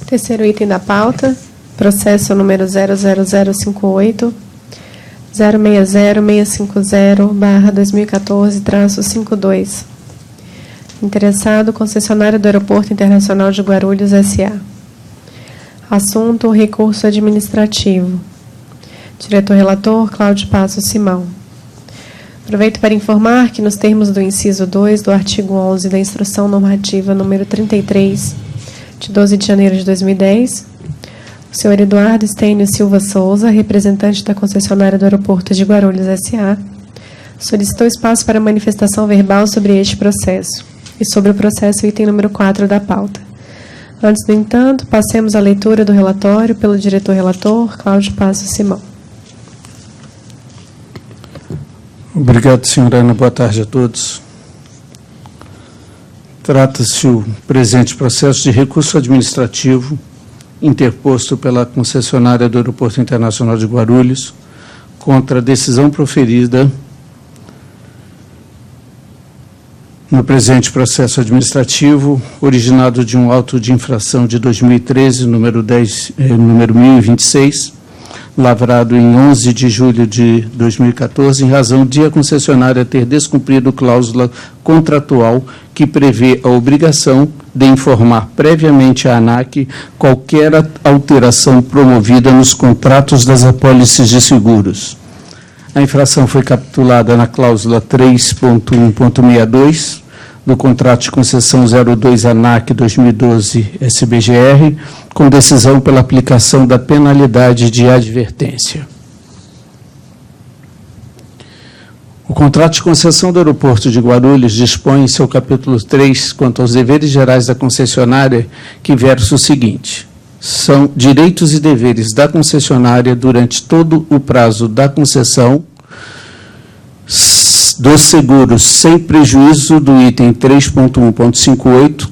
Terceiro item da pauta, processo número 00058, 060650/2014-52. Interessado, concessionária do Aeroporto Internacional de Guarulhos, S.A. Assunto, recurso administrativo. Diretor-relator, Cláudio Passo Simão. Aproveito para informar que, nos termos do inciso 2 do artigo 11 da Instrução Normativa número 33, de 12 de janeiro de 2010, o senhor Eduardo Estênio Silva Souza, representante da concessionária do Aeroporto de Guarulhos, S.A., solicitou espaço para manifestação verbal sobre este processo e sobre o processo item número 4 da pauta. Antes, no entanto, passemos à leitura do relatório pelo diretor-relator, Cláudio Passo Simão. Obrigado, senhora Ana. Boa tarde a todos. Trata-se o presente processo de recurso administrativo interposto pela concessionária do Aeroporto Internacional de Guarulhos contra a decisão proferida no presente processo administrativo, originado de um auto de infração de 2013, número 1026, lavrado em 11 de julho de 2014, em razão de a concessionária ter descumprido cláusula contratual que prevê a obrigação de informar previamente à ANAC qualquer alteração promovida nos contratos das apólices de seguros. A infração foi capitulada na cláusula 3.1.62 do contrato de concessão 02 ANAC 2012 SBGR, com decisão pela aplicação da penalidade de advertência. O contrato de concessão do Aeroporto de Guarulhos dispõe em seu capítulo 3, quanto aos deveres gerais da concessionária, que versa o seguinte: são direitos e deveres da concessionária durante todo o prazo da concessão dos seguros, sem prejuízo do item 3.1.58,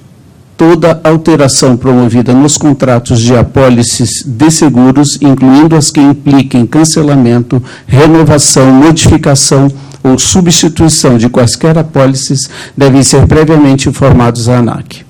toda alteração promovida nos contratos de apólices de seguros, incluindo as que impliquem cancelamento, renovação, modificação ou substituição de quaisquer apólices, devem ser previamente informados à ANAC.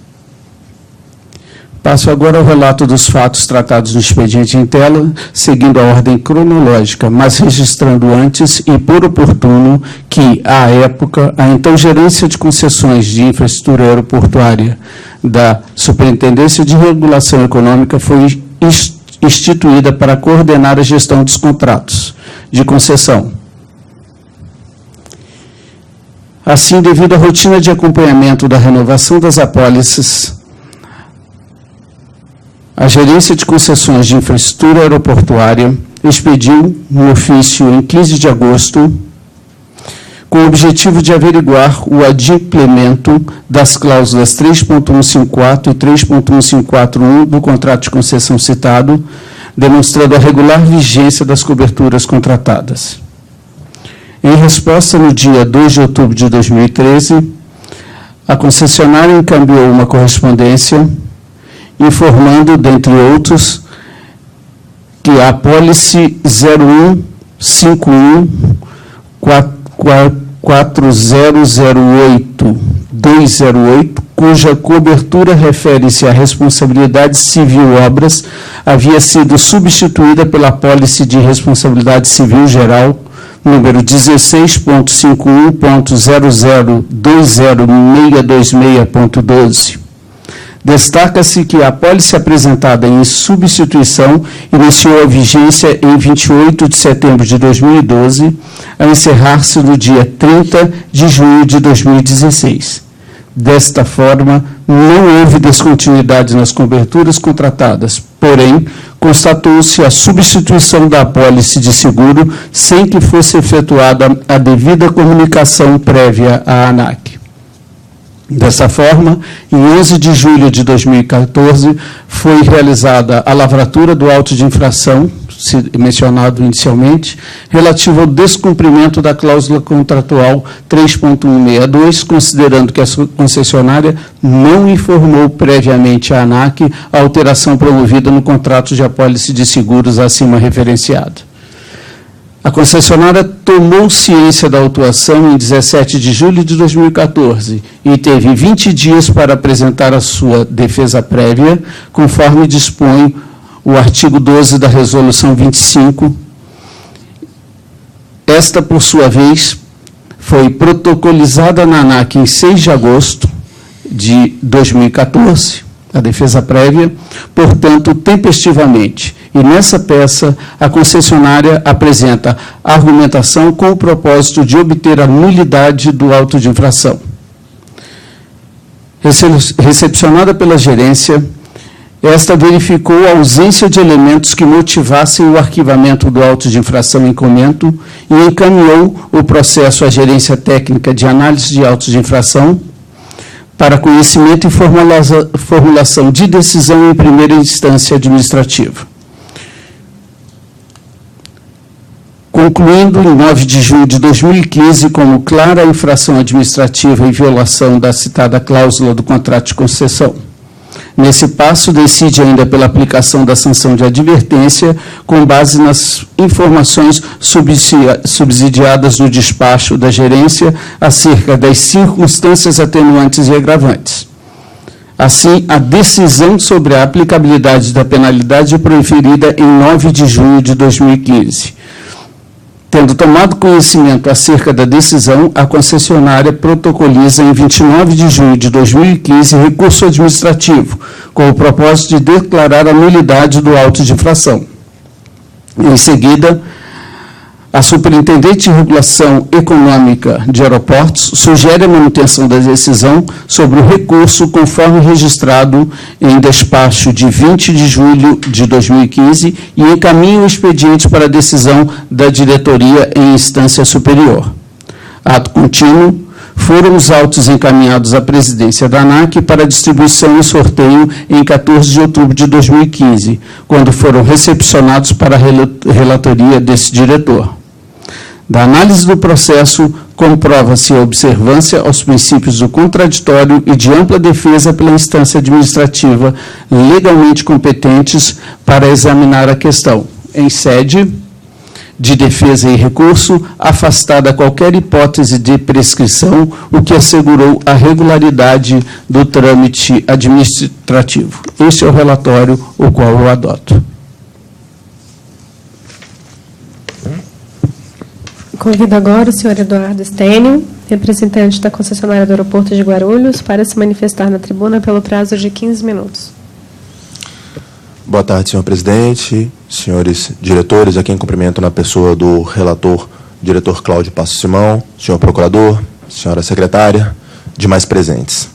Passo agora ao relato dos fatos tratados no expediente em tela, seguindo a ordem cronológica, mas registrando antes e por oportuno que, à época, a então Gerência de Concessões de Infraestrutura Aeroportuária da Superintendência de Regulação Econômica foi instituída para coordenar a gestão dos contratos de concessão. Assim, devido à rotina de acompanhamento da renovação das apólices, a Gerência de Concessões de Infraestrutura Aeroportuária expediu um ofício em 15 de agosto com o objetivo de averiguar o adimplemento das cláusulas 3.154 e 3.154.1 do contrato de concessão citado, demonstrando a regular vigência das coberturas contratadas. Em resposta, no dia 2 de outubro de 2013, a concessionária encaminhou uma correspondência informando, dentre outros, que a apólice 01514008-208, cuja cobertura refere-se à responsabilidade civil obras, havia sido substituída pela apólice de responsabilidade civil geral, número 16.51.00206226.12. Destaca-se que a apólice apresentada em substituição iniciou a vigência em 28 de setembro de 2012, a encerrar-se no dia 30 de junho de 2016. Desta forma, não houve descontinuidade nas coberturas contratadas, porém, constatou-se a substituição da apólice de seguro sem que fosse efetuada a devida comunicação prévia à ANAC. Dessa forma, em 11 de julho de 2014, foi realizada a lavratura do auto de infração, mencionado inicialmente, relativo ao descumprimento da cláusula contratual 3.162, considerando que a concessionária não informou previamente à ANAC a alteração promovida no contrato de apólice de seguros acima referenciado. A concessionária tomou ciência da autuação em 17 de julho de 2014 e teve 20 dias para apresentar a sua defesa prévia, conforme dispõe o artigo 12 da Resolução 25. Esta, por sua vez, foi protocolizada na ANAC em 6 de agosto de 2014, a defesa prévia, portanto, tempestivamente. E nessa peça, a concessionária apresenta argumentação com o propósito de obter a nulidade do auto de infração. Recepcionada pela gerência, esta verificou a ausência de elementos que motivassem o arquivamento do auto de infração em comento e encaminhou o processo à gerência técnica de análise de autos de infração para conhecimento e formulação de decisão em primeira instância administrativa. Concluindo em 9 de junho de 2015 como clara infração administrativa e violação da citada cláusula do contrato de concessão. Nesse passo, decide ainda pela aplicação da sanção de advertência com base nas informações subsidiadas no despacho da gerência acerca das circunstâncias atenuantes e agravantes. Assim, a decisão sobre a aplicabilidade da penalidade é proferida em 9 de junho de 2015. Tendo tomado conhecimento acerca da decisão, a concessionária protocoliza em 29 de junho de 2015 recurso administrativo, com o propósito de declarar a nulidade do auto de infração. Em seguida, a Superintendente de Regulação Econômica de Aeroportos sugere a manutenção da decisão sobre o recurso conforme registrado em despacho de 20 de julho de 2015 e encaminha o expediente para a decisão da diretoria em instância superior. Ato contínuo, foram os autos encaminhados à presidência da ANAC para distribuição e sorteio em 14 de outubro de 2015, quando foram recepcionados para a relatoria desse diretor. Da análise do processo, comprova-se a observância aos princípios do contraditório e de ampla defesa pela instância administrativa legalmente competentes para examinar a questão. Em sede de defesa e recurso, afastada qualquer hipótese de prescrição, o que assegurou a regularidade do trâmite administrativo. Este é o relatório o qual eu adoto. Convido agora o senhor Eduardo Stênio, representante da concessionária do aeroporto de Guarulhos, para se manifestar na tribuna pelo prazo de 15 minutos. Boa tarde, senhor presidente, senhores diretores, aqui em cumprimento na pessoa do relator, diretor Cláudio Passo Simão, senhor procurador, senhora secretária, demais presentes.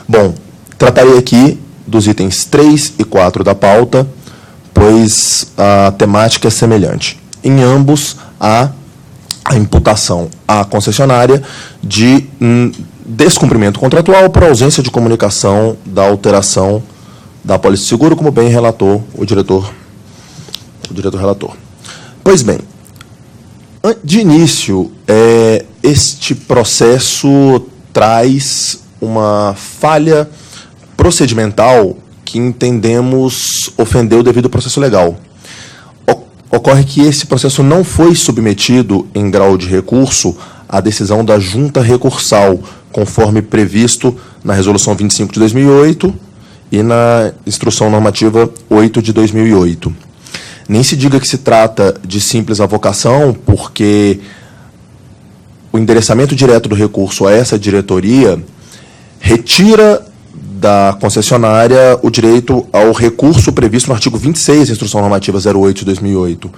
Bom, tratarei aqui dos itens 3 e 4 da pauta, pois a temática é semelhante. Em ambos, há a imputação à concessionária de descumprimento contratual por ausência de comunicação da alteração da apólice de seguro, como bem relatou o diretor relator. Pois bem, de início, este processo traz uma falha procedimental que entendemos ofender o devido processo legal. Ocorre que esse processo não foi submetido em grau de recurso à decisão da Junta Recursal, conforme previsto na Resolução 25 de 2008 e na Instrução Normativa 8 de 2008. Nem se diga que se trata de simples avocação, porque o endereçamento direto do recurso a essa diretoria retira da concessionária o direito ao recurso previsto no artigo 26 da Instrução Normativa 08 de 2008,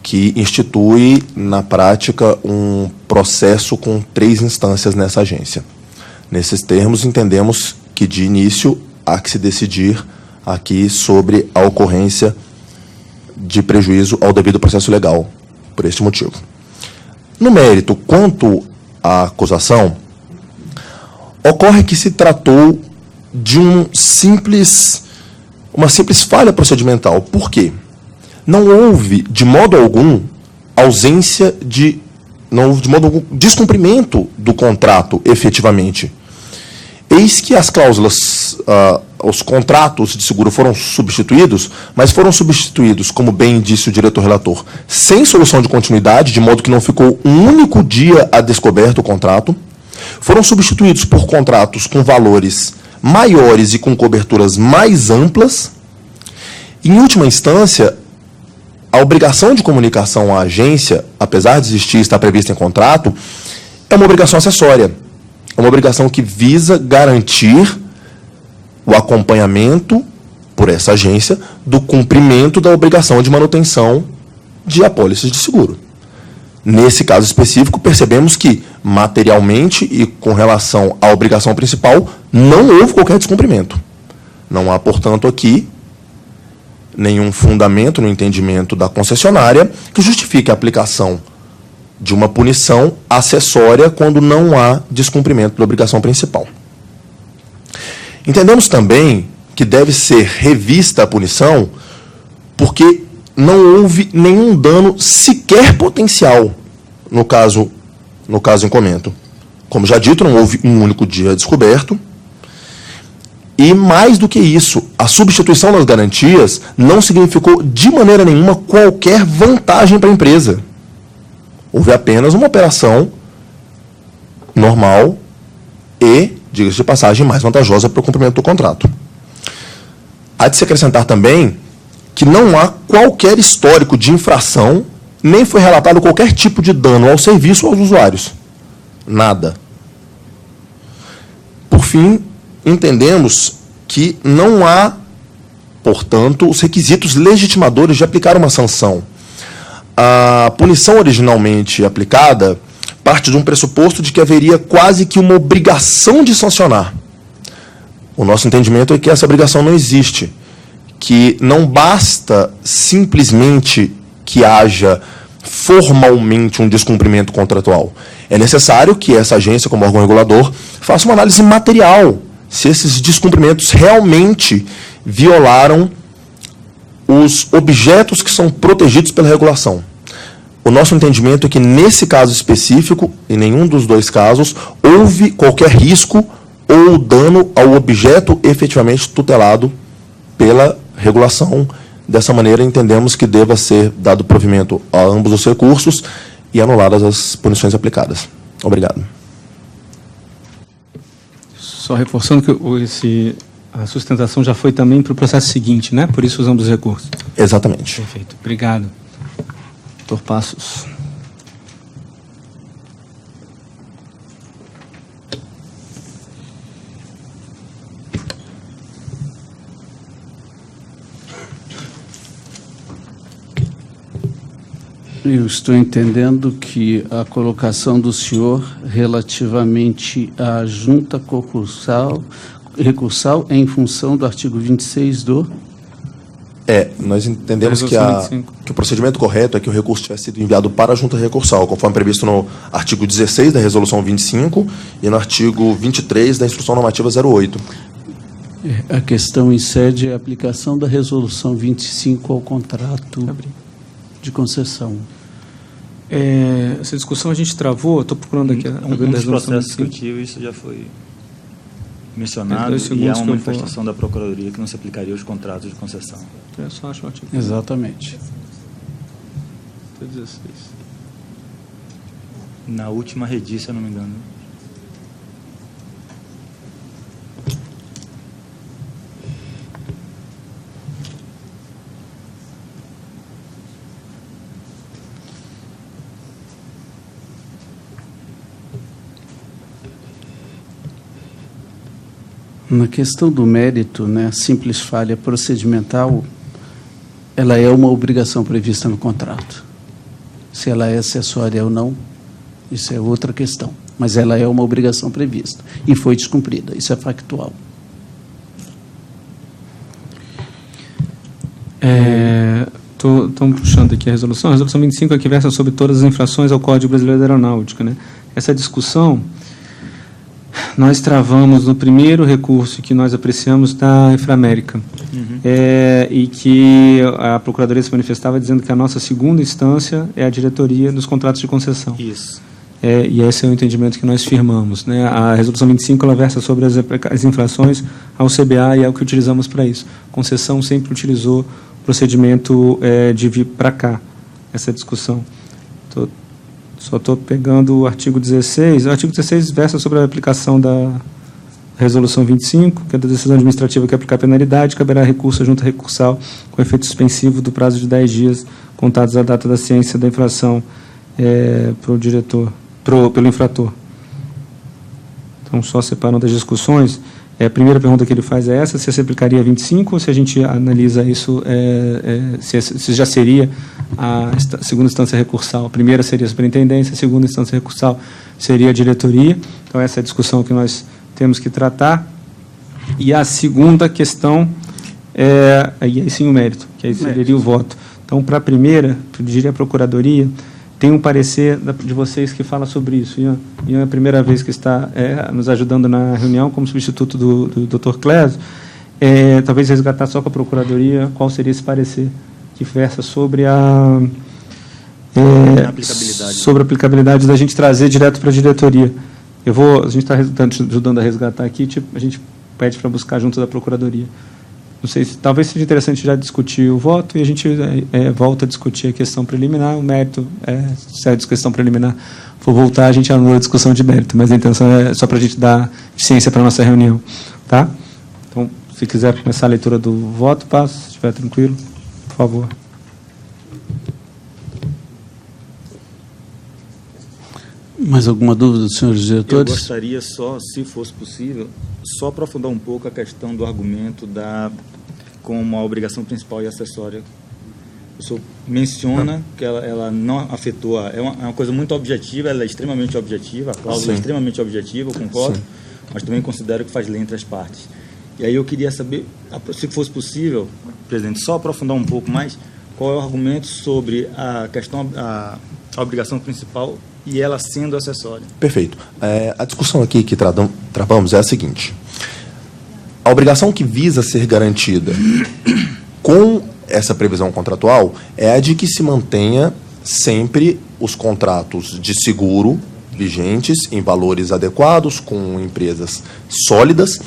que institui, na prática, um processo com 3 instâncias nessa agência. Nesses termos, entendemos que, de início, há que se decidir aqui sobre a ocorrência de prejuízo ao devido processo legal, por este motivo. No mérito, quanto à acusação, ocorre que se tratou de uma simples falha procedimental. Por quê? Não houve, de modo algum, descumprimento do contrato, efetivamente. Eis que as cláusulas os contratos de seguro foram substituídos, mas foram substituídos, como bem disse o diretor relator, sem solução de continuidade, de modo que não ficou um único dia a descoberto o contrato. Foram substituídos por contratos com valores maiores e com coberturas mais amplas. Em última instância, a obrigação de comunicação à agência, apesar de existir e estar prevista em contrato, é uma obrigação acessória. É uma obrigação que visa garantir o acompanhamento, por essa agência, do cumprimento da obrigação de manutenção de apólices de seguro. Nesse caso específico, percebemos que, materialmente e com relação à obrigação principal, não houve qualquer descumprimento. Não há, portanto, aqui nenhum fundamento no entendimento da concessionária que justifique a aplicação de uma punição acessória quando não há descumprimento da obrigação principal. Entendemos também que deve ser revista a punição porque não houve nenhum dano sequer potencial no caso em comento. Como já dito, não houve um único dia descoberto. E, mais do que isso, a substituição das garantias não significou de maneira nenhuma qualquer vantagem para a empresa. Houve apenas uma operação normal e, diga-se de passagem, mais vantajosa para o cumprimento do contrato. Há de se acrescentar também que não há qualquer histórico de infração, nem foi relatado qualquer tipo de dano ao serviço ou aos usuários. Nada. Por fim, entendemos que não há, portanto, os requisitos legitimadores de aplicar uma sanção. A punição originalmente aplicada parte de um pressuposto de que haveria quase que uma obrigação de sancionar. O nosso entendimento é que essa obrigação não existe, que não basta simplesmente que haja formalmente um descumprimento contratual. É necessário que essa agência, como órgão regulador, faça uma análise material se esses descumprimentos realmente violaram os objetos que são protegidos pela regulação. O nosso entendimento é que, nesse caso específico, em nenhum dos dois casos, houve qualquer risco ou dano ao objeto efetivamente tutelado pela regulação. Dessa maneira, entendemos que deva ser dado provimento a ambos os recursos e anuladas as punições aplicadas. Obrigado. Só reforçando que a sustentação já foi também para o processo seguinte, né? Por isso usamos os recursos. Exatamente. Perfeito. Obrigado. Doutor Passos. Eu estou entendendo que a colocação do senhor relativamente à junta recursal é em função do artigo 26 do... Nós entendemos que o procedimento correto é que o recurso tivesse sido enviado para a junta recursal, conforme previsto no artigo 16 da resolução 25 e no artigo 23 da instrução normativa 08. A questão incide a aplicação da resolução 25 ao contrato de concessão. Essa discussão a gente travou, estou procurando aqui. Um dos processos que eu tive, isso já foi mencionado, e há uma manifestação da Procuradoria que não se aplicaria aos contratos de concessão. Eu só acho ótimo. Exatamente. 16. Na última redi, se eu não me engano. Na questão do mérito, né, a simples falha procedimental, ela é uma obrigação prevista no contrato. Se ela é acessória ou não, isso é outra questão. Mas ela é uma obrigação prevista e foi descumprida. Isso é factual. Estamos puxando aqui a resolução. A resolução 25 aqui versa sobre todas as infrações ao Código Brasileiro da Aeronáutica, né? Essa discussão nós travamos no primeiro recurso que nós apreciamos da Inframérica, e que a Procuradoria se manifestava dizendo que a nossa segunda instância é a diretoria dos contratos de concessão. Isso. e esse é o entendimento que nós firmamos, né? A Resolução 25 ela versa sobre as infrações ao CBA e é o que utilizamos para isso. A concessão sempre utilizou o procedimento de vir para cá, essa discussão. Só estou pegando o artigo 16. O artigo 16 versa sobre a aplicação da Resolução 25, que é da decisão administrativa que aplicar penalidade, caberá recurso junto recursal com efeito suspensivo do prazo de 10 dias, contados à data da ciência da infração pelo infrator. Então, só separando as discussões, a primeira pergunta que ele faz é essa, se aplicaria 25, ou se a gente analisa isso, se já seria a segunda instância recursal. A primeira seria a superintendência, a segunda instância recursal seria a diretoria. Então, essa é a discussão que nós temos que tratar. E a segunda questão aí sim o mérito, que aí seria o voto. Então, para a primeira, eu diria a Procuradoria, tem um parecer de vocês que fala sobre isso. Ian é a primeira vez que está nos ajudando na reunião como substituto do Dr. Clésio. Talvez resgatar só com a Procuradoria qual seria esse parecer que versa sobre a aplicabilidade da gente trazer direto para a diretoria. A gente está ajudando a resgatar aqui, a gente pede para buscar junto da Procuradoria. Não sei se talvez seja interessante já discutir o voto e a gente volta a discutir a questão preliminar, o mérito, se a questão preliminar for voltar, a gente anula a discussão de mérito, mas a intenção é só para a gente dar eficiência para a nossa reunião. Tá? Então, se quiser começar a leitura do voto, passo, se estiver tranquilo, por favor. Mais alguma dúvida dos senhores diretores? Eu gostaria só, se fosse possível, só aprofundar um pouco a questão do argumento como a obrigação principal e acessória. O senhor menciona que ela não afetou, é uma coisa muito objetiva, ela é extremamente objetiva, a cláusula é extremamente objetiva, eu concordo, mas também considero que faz lei entre as partes. E aí eu queria saber, se fosse possível, presidente, só aprofundar um pouco mais, qual é o argumento sobre a questão, a obrigação principal e ela sendo acessória. Perfeito. A discussão aqui que travamos é a seguinte. A obrigação que visa ser garantida com essa previsão contratual é a de que se mantenha sempre os contratos de seguro vigentes em valores adequados, com empresas sólidas,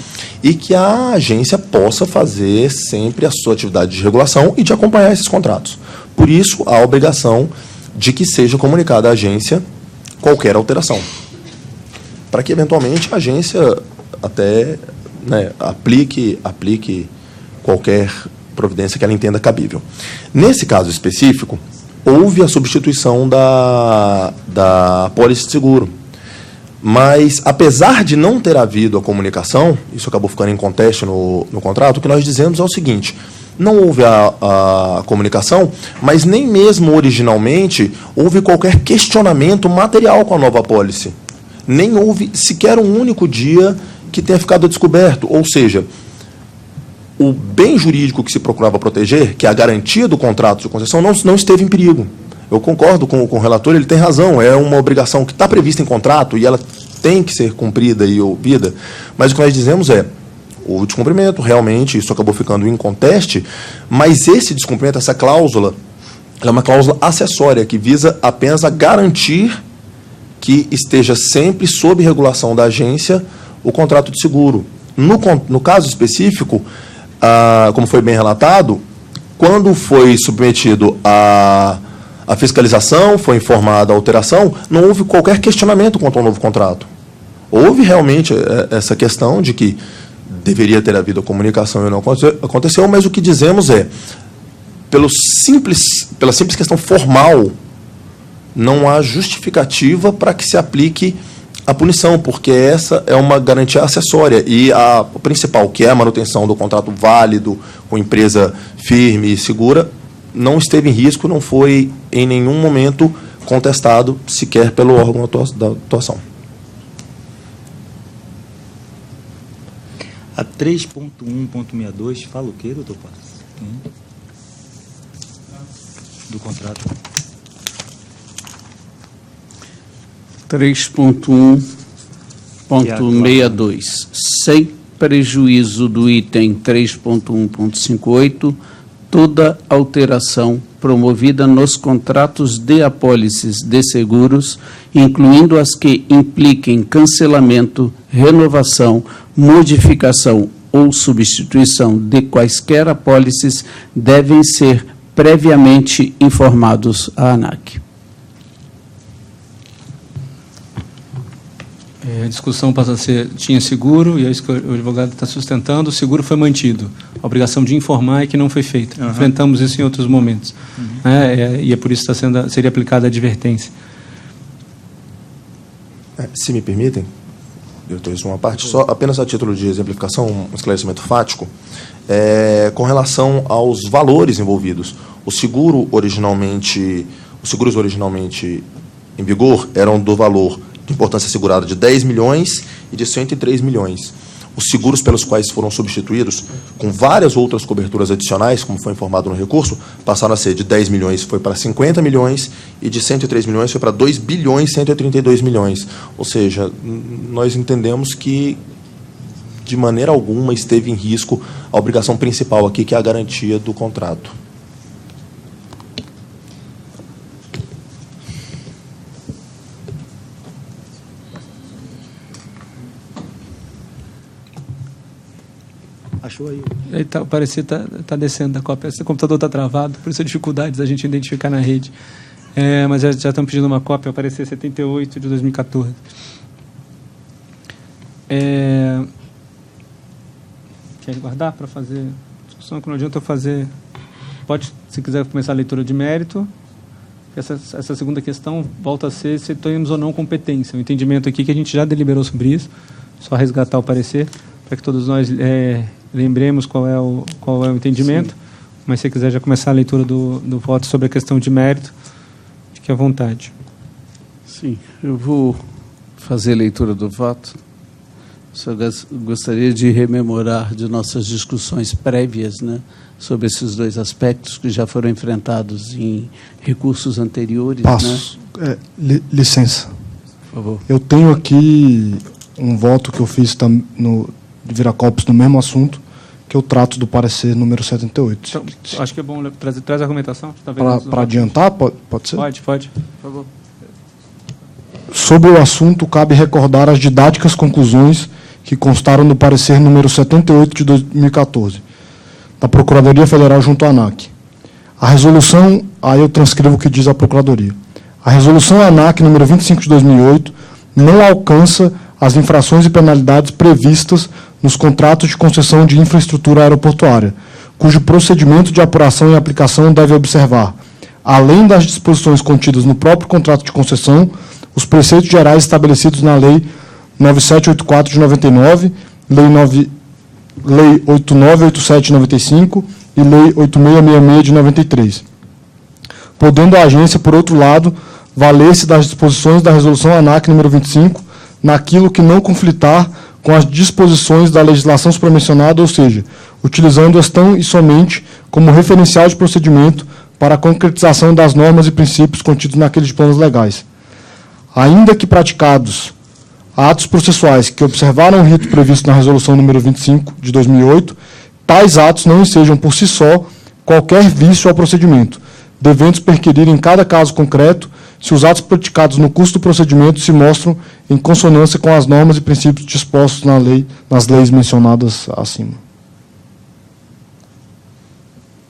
e que a agência possa fazer sempre a sua atividade de regulação e de acompanhar esses contratos. Por isso, a obrigação de que seja comunicada à agência qualquer alteração, para que, eventualmente, a agência até aplique qualquer providência que ela entenda cabível. Nesse caso específico, houve a substituição da apólice de seguro, mas, apesar de não ter havido a comunicação, isso acabou ficando em conteste no contrato, o que nós dizemos é o seguinte: não houve a comunicação, mas nem mesmo originalmente houve qualquer questionamento material com a nova apólice. Nem houve sequer um único dia que tenha ficado descoberto. Ou seja, o bem jurídico que se procurava proteger, que é a garantia do contrato de concessão, não esteve em perigo. Eu concordo com o relator, ele tem razão, é uma obrigação que está prevista em contrato e ela tem que ser cumprida e ouvida, mas o que nós dizemos houve descumprimento, realmente, isso acabou ficando em conteste, mas esse descumprimento, essa cláusula, ela é uma cláusula acessória, que visa apenas a garantir que esteja sempre sob regulação da agência o contrato de seguro. No caso específico, como foi bem relatado, quando foi submetido à fiscalização, foi informada a alteração, não houve qualquer questionamento quanto ao novo contrato. Houve realmente essa questão de que deveria ter havido a comunicação e não aconteceu, mas o que dizemos pela simples questão formal, não há justificativa para que se aplique a punição, porque essa é uma garantia acessória e a principal, que é a manutenção do contrato válido, com empresa firme e segura, não esteve em risco, não foi em nenhum momento contestado sequer pelo órgão da atuação. A 3.1.62 fala o quê, doutor Passos? Do contrato. 3.1.62. Sem prejuízo do item 3.1.58, toda alteração promovida nos contratos de apólices de seguros, incluindo as que impliquem cancelamento, renovação, modificação ou substituição de quaisquer apólices, devem ser previamente informados à ANAC. A discussão passa a ser, tinha seguro, e é isso que o advogado está sustentando, o seguro foi mantido. A obrigação de informar é que não foi feita. Enfrentamos isso em outros momentos. E é por isso que seria aplicada a advertência. Se me permitem, eu estou isso uma parte, só apenas a título de exemplificação, um esclarecimento fático, com relação aos valores envolvidos. Os seguros originalmente em vigor eram do valor de importância segurada de 10 milhões e de 103 milhões. Os seguros pelos quais foram substituídos, com várias outras coberturas adicionais, como foi informado no recurso, passaram a ser de 10 milhões foi para 50 milhões e de 103 milhões foi para 2 bilhões e 132 milhões. Ou seja, nós entendemos que, de maneira alguma, esteve em risco a obrigação principal aqui, que é a garantia do contrato. Achou aí? O parecer está descendo da cópia. Esse computador está travado, por isso a dificuldade da gente identificar na rede. Mas já estão pedindo uma cópia, o parecer 78 de 2014. Quer guardar para fazer discussão? Que não adianta eu fazer. Pode, se quiser começar a leitura de mérito. Essa segunda questão volta a ser se temos ou não competência. O entendimento aqui que a gente já deliberou sobre isso, só resgatar o parecer, para que todos nós lembremos qual é o entendimento. Sim. Mas se quiser já começar a leitura do voto sobre a questão de mérito, fique à vontade. Sim, eu vou fazer a leitura do voto. Só gostaria de rememorar de nossas discussões prévias, né, sobre esses dois aspectos que já foram enfrentados em recursos anteriores. Passo. Né? Licença. Por favor. Eu tenho aqui um voto que eu fiz de Viracopos no mesmo assunto, que eu trato do parecer número 78. Então, acho que é bom traz a argumentação. Para adiantar, pode ser? Pode, por favor. Sobre o assunto, cabe recordar as didáticas conclusões que constaram no parecer número 78 de 2014, da Procuradoria Federal junto à ANAC. A resolução, aí eu transcrevo o que diz a Procuradoria. A resolução ANAC número 25 de 2008 não alcança as infrações e penalidades previstas nos contratos de concessão de infraestrutura aeroportuária, cujo procedimento de apuração e aplicação deve observar, além das disposições contidas no próprio contrato de concessão, os preceitos gerais estabelecidos na Lei 9784 de 99, Lei 8987 de 95 e Lei 8666 de 93. Podendo a agência, por outro lado, valer-se das disposições da Resolução ANAC número 25 naquilo que não conflitar com as disposições da legislação supramencionada, ou seja, utilizando-as tão e somente como referencial de procedimento para a concretização das normas e princípios contidos naqueles planos legais. Ainda que praticados atos processuais que observaram o rito previsto na Resolução número 25 de 2008, tais atos não ensejam por si só qualquer vício ao procedimento, devendo perquirir em cada caso concreto se os atos praticados no curso do procedimento se mostram em consonância com as normas e princípios dispostos nas leis mencionadas acima.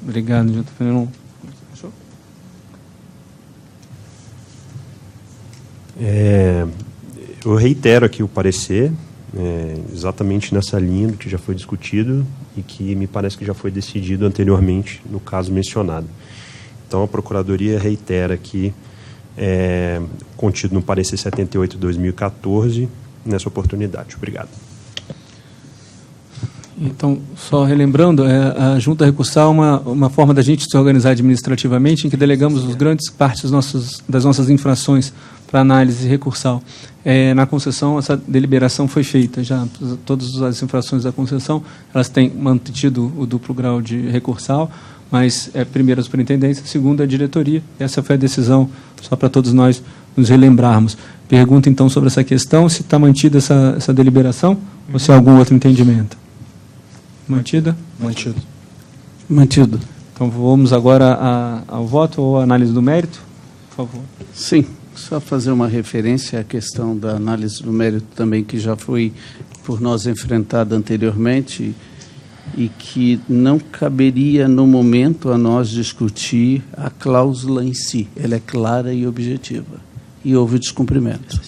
Obrigado, Fernando. Eu reitero aqui o parecer, exatamente nessa linha do que já foi discutido e que me parece que já foi decidido anteriormente no caso mencionado. Então, a Procuradoria reitera aqui, contido no parecer 78 de 2014, nessa oportunidade. Obrigado. Então, só relembrando, a junta recursal é uma forma da gente se organizar administrativamente, em que delegamos as grandes partes das nossas infrações para análise recursal. Na concessão, essa deliberação foi feita já. Todas as infrações da concessão, elas têm mantido o duplo grau de recursal, mas primeiro a superintendência, segundo a diretoria. Essa foi a decisão, só para todos nós nos relembrarmos. Pergunta, então, sobre essa questão, se está mantida essa deliberação ou se há algum outro entendimento. Mantida? Mantido. Mantido. Então, Então, vamos agora ao voto ou à análise do mérito, por favor. Sim, só fazer uma referência à questão da análise do mérito também, que já foi por nós enfrentada anteriormente e que não caberia no momento a nós discutir a cláusula em si. Ela é clara e objetiva. E houve descumprimento.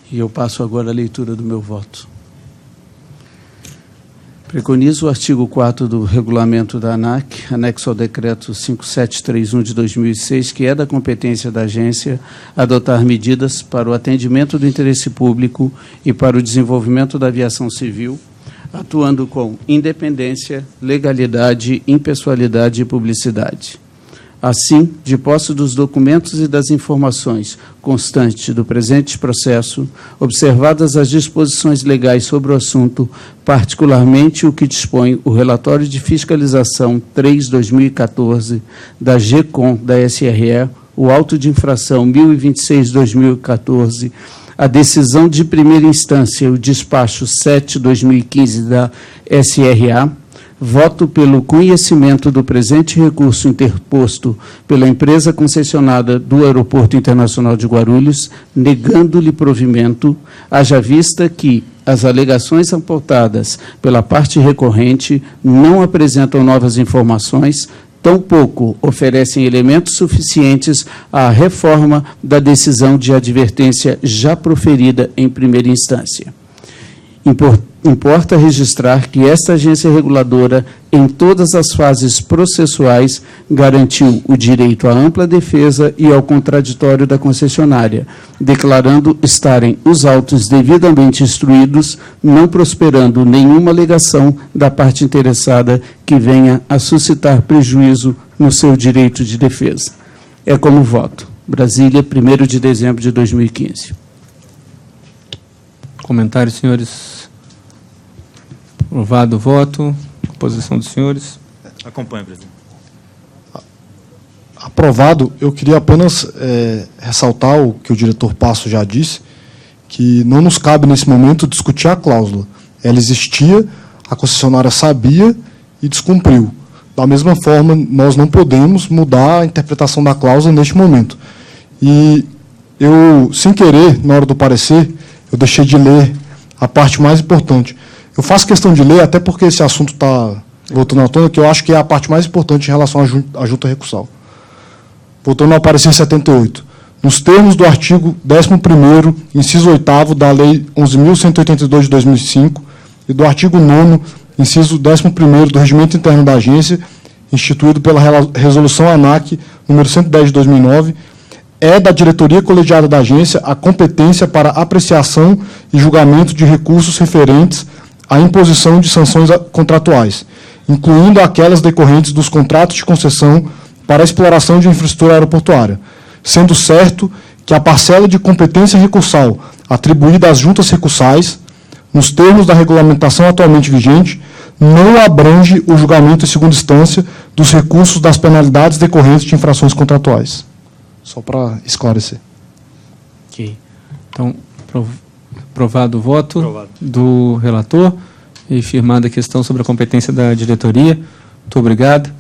E eu passo agora a leitura do meu voto. Preconizo o artigo 4º do regulamento da ANAC, anexo ao decreto 5731 de 2006, que é da competência da agência adotar medidas para o atendimento do interesse público e para o desenvolvimento da aviação civil, atuando com independência, legalidade, impessoalidade e publicidade. Assim, de posse dos documentos e das informações constantes do presente processo, observadas as disposições legais sobre o assunto, particularmente o que dispõe o relatório de fiscalização 3/2014 da GECOM da SRE, o auto de infração 1026/2014, a decisão de primeira instância, o despacho 7/2015 da SRA, voto pelo conhecimento do presente recurso interposto pela empresa concessionada do Aeroporto Internacional de Guarulhos, negando-lhe provimento, haja vista que as alegações apontadas pela parte recorrente não apresentam novas informações, tampouco oferecem elementos suficientes à reforma da decisão de advertência já proferida em primeira instância. Importa registrar que esta agência reguladora, em todas as fases processuais, garantiu o direito à ampla defesa e ao contraditório da concessionária, declarando estarem os autos devidamente instruídos, não prosperando nenhuma alegação da parte interessada que venha a suscitar prejuízo no seu direito de defesa. É como voto. Brasília, 1º de dezembro de 2015. Comentários, senhores. Aprovado o voto. Posição dos senhores. Acompanhe, presidente. Aprovado. Eu queria apenas ressaltar o que o diretor Passo já disse, que não nos cabe, nesse momento, discutir a cláusula. Ela existia, a concessionária sabia e descumpriu. Da mesma forma, nós não podemos mudar a interpretação da cláusula neste momento. E eu, sem querer, na hora do parecer, eu deixei de ler a parte mais importante. Eu faço questão de ler, até porque esse assunto está voltando à tona, que eu acho que é a parte mais importante em relação à junta recursal. Voltando ao parecer 78. Nos termos do artigo 11º, inciso 8º da Lei 11.182 de 2005 e do artigo 9º, inciso 11º do Regimento Interno da Agência, instituído pela Resolução ANAC número 110 de 2009, é da diretoria colegiada da agência a competência para apreciação e julgamento de recursos referentes à imposição de sanções contratuais, incluindo aquelas decorrentes dos contratos de concessão para a exploração de infraestrutura aeroportuária, sendo certo que a parcela de competência recursal atribuída às juntas recursais, nos termos da regulamentação atualmente vigente, não abrange o julgamento em segunda instância dos recursos das penalidades decorrentes de infrações contratuais. Só para esclarecer. Ok. Então, aprovado o voto do relator e firmada a questão sobre a competência da diretoria. Muito obrigado.